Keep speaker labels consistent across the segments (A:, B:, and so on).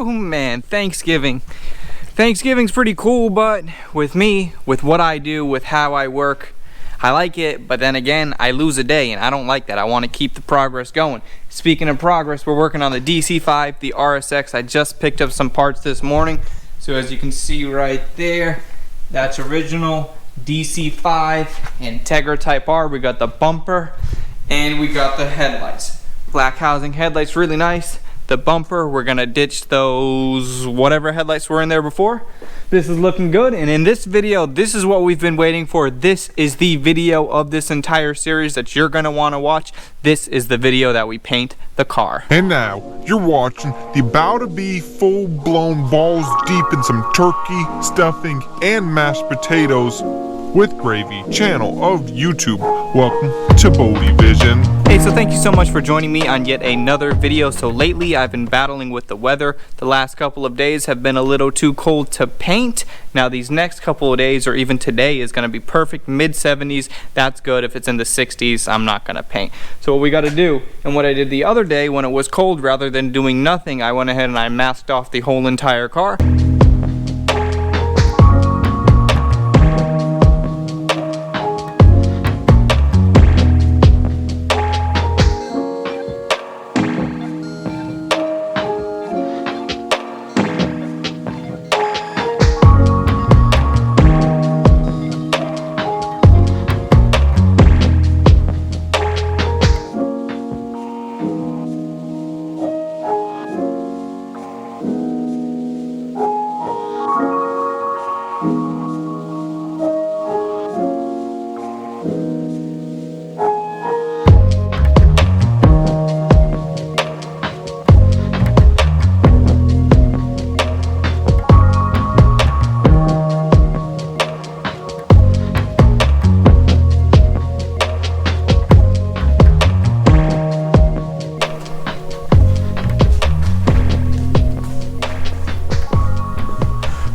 A: Oh man, Thanksgiving's pretty cool, but with me, with what I do, with how I work, I like it, but then again, I lose a day, and I don't like that. I want to keep the progress going. Speaking of progress, we're working on the DC5, the RSX. I just picked up some parts this morning. So as you can see right there, that's original DC5 Integra Type R. We got the bumper, and we got the headlights. Black housing headlights, really nice. The bumper, we're gonna ditch those whatever headlights were in there before. This is looking good, and in this video, this is what we've been waiting for. This is the video of this entire series that you're gonna wanna watch. This is the video that we paint the car.
B: And now, you're watching the about to be full-blown balls deep in some turkey, stuffing, and mashed potatoes with gravy channel of YouTube. Welcome to Bodie Vision.
A: Hey, so thank you so much for joining me on yet another video. So lately I've been battling with the weather. The last couple of days have been a little too cold to paint. Now these next couple of days, or even today, is gonna be perfect, mid-70s. That's good. If it's in the 60s, I'm not gonna paint. So what we gotta do, and what I did the other day when it was cold, rather than doing nothing, I went ahead and I masked off the whole entire car.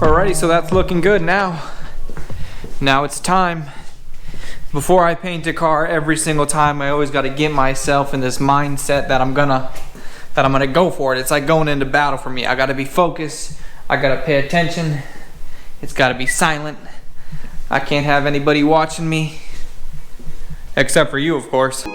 A: Alrighty, so that's looking good now. Now it's time. Before I paint a car, every single time I always got to get myself in this mindset that I'm gonna go for it. It's like going into battle for me. I got to be focused. I got to pay attention. It's got to be silent. I can't have anybody watching me, except for you, of course.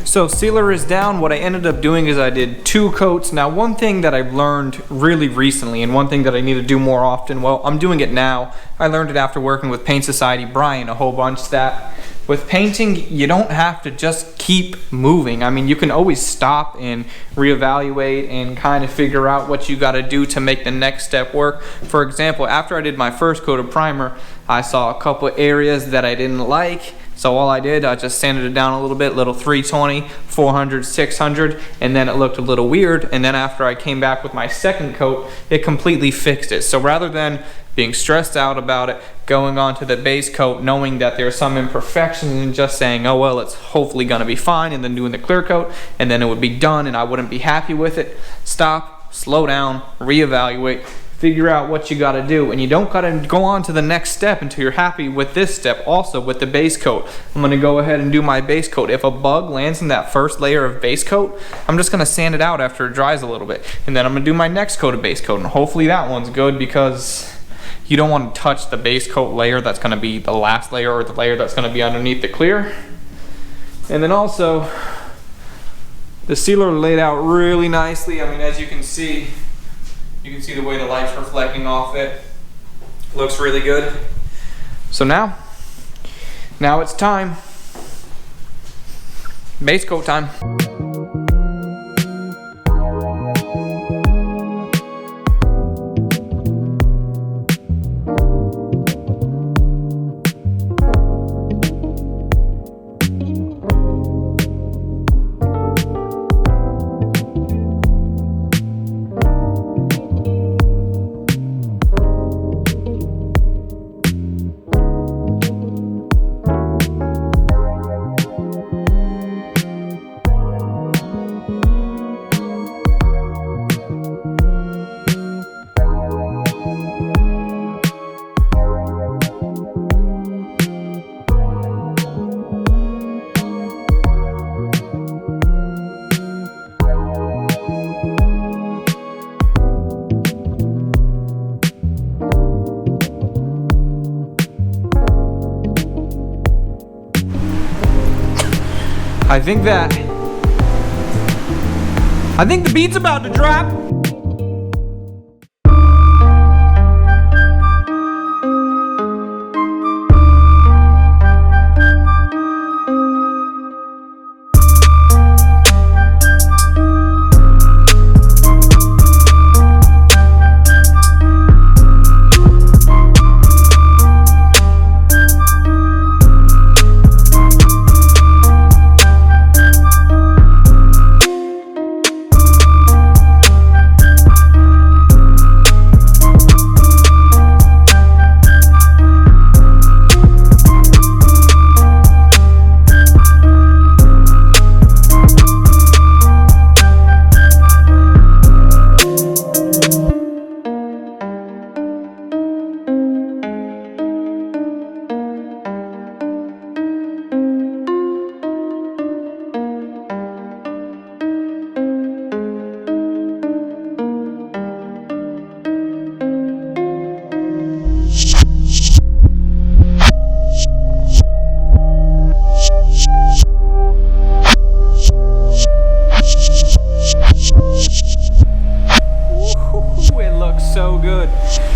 A: So sealer is down. What I ended up doing is I did 2 coats. Now one thing that I've learned really recently, and one thing that I need to do more often, well, I'm doing it now. I learned it after working with Paint Society Brian a whole bunch, that with painting, you don't have to just keep moving. I mean, you can always stop and reevaluate and kind of figure out what you got to do to make the next step work. For example, after I did my first coat of primer, I saw a couple areas that I didn't like. So all I did, I just sanded it down a little bit, little 320, 400, 600, and then it looked a little weird. And then after I came back with my second coat, it completely fixed it. So rather than being stressed out about it, going on to the base coat, knowing that there's some imperfections, and just saying, oh well, it's hopefully gonna be fine, and then doing the clear coat, and then it would be done and I wouldn't be happy with it. Stop, slow down, reevaluate, figure out what you got to do, and you don't got to go on to the next step until you're happy with this step. Also with the base coat, I'm going to go ahead and do my base coat. If a bug lands in that first layer of base coat, I'm just going to sand it out after it dries a little bit, and then I'm going to do my next coat of base coat, and hopefully that one's good, because you don't want to touch the base coat layer that's going to be the last layer, or the layer that's going to be underneath the clear. And then also the sealer laid out really nicely. I mean, as you can see the way the light's reflecting off it. Looks really good. So now it's time. Base coat time. I think the beat's about to drop.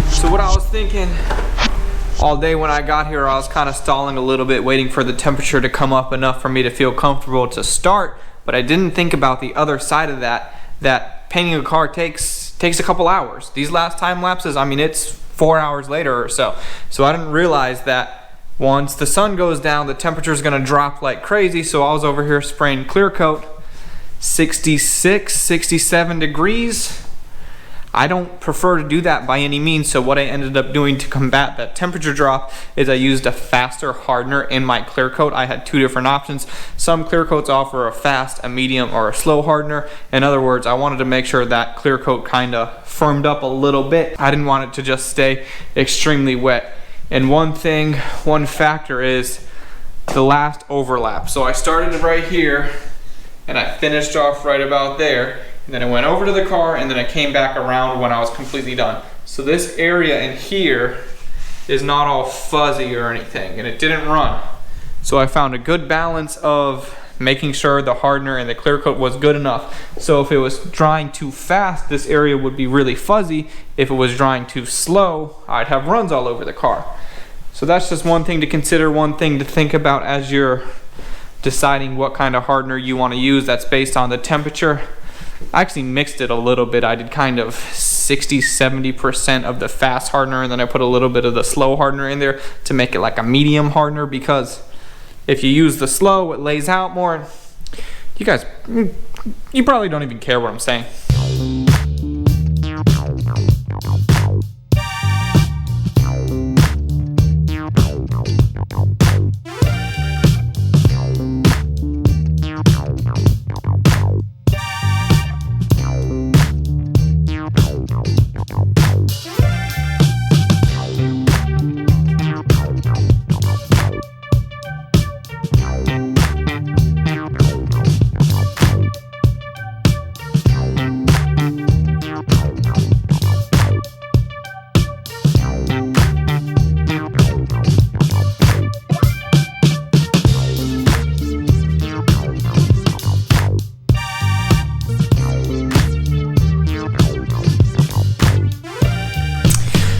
A: So what I was thinking all day when I got here, I was kind of stalling a little bit, waiting for the temperature to come up enough for me to feel comfortable to start, but I didn't think about the other side of that painting a car takes a couple hours. These last time lapses, I mean, it's 4 hours later or so. So I didn't realize that once the sun goes down, the temperature is gonna drop like crazy. So I was over here spraying Clearcoat, 66, 67 degrees. I don't prefer to do that by any means, so what I ended up doing to combat that temperature drop is I used a faster hardener in my Clearcoat. I had two different options. Some Clearcoats offer a fast, a medium, or a slow hardener. In other words, I wanted to make sure that Clearcoat kind of firmed up a little bit. I didn't want it to just stay extremely wet. And one factor is the last overlap. So I started right here and I finished off right about there. And then I went over to the car and then I came back around when I was completely done. So this area in here is not all fuzzy or anything, and it didn't run. So I found a good balance of making sure the hardener and the Clearcoat was good enough. So if it was drying too fast, this area would be really fuzzy. If it was drying too slow, I'd have runs all over the car. So that's just one thing to consider, one thing to think about as you're deciding what kind of hardener you want to use. That's based on the temperature. I actually mixed it a little bit. I did kind of 60-70% of the fast hardener, and then I put a little bit of the slow hardener in there to make it like a medium hardener, because if you use the slow, it lays out more. You guys, you probably don't even care what I'm saying.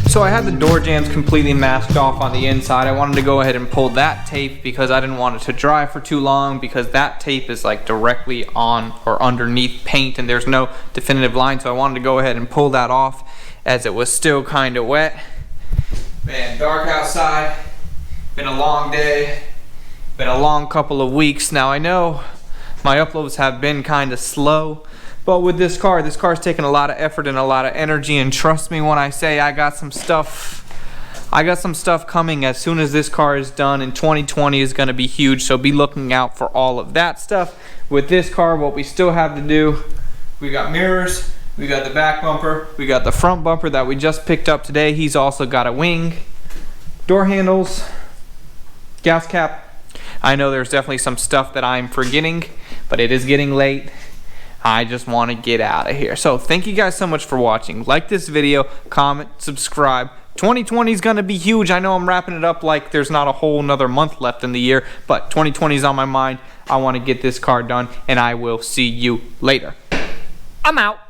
A: So I had the door jambs completely masked off on the inside. I wanted to go ahead and pull that tape because I didn't want it to dry for too long, because that tape is like directly on or underneath paint and there's no definitive line. So I wanted to go ahead and pull that off as it was still kind of wet. Man, dark outside, been a long day, been a long couple of weeks. Now I know my uploads have been kind of slow, but with this car's taken a lot of effort and a lot of energy, and trust me when I say I got some stuff coming as soon as this car is done, and 2020 is going to be huge, so be looking out for all of that stuff. With this car, what we still have to do, we got mirrors, we got the back bumper, we got the front bumper that we just picked up today. He's also got a wing, door handles, gas cap. I know there's definitely some stuff that I'm forgetting, but it is getting late. I just want to get out of here. So thank you guys so much for watching. Like this video, comment, subscribe. 2020 is going to be huge. I know I'm wrapping it up like there's not a whole nother month left in the year, but 2020 is on my mind. I want to get this car done, and I will see you later. I'm out.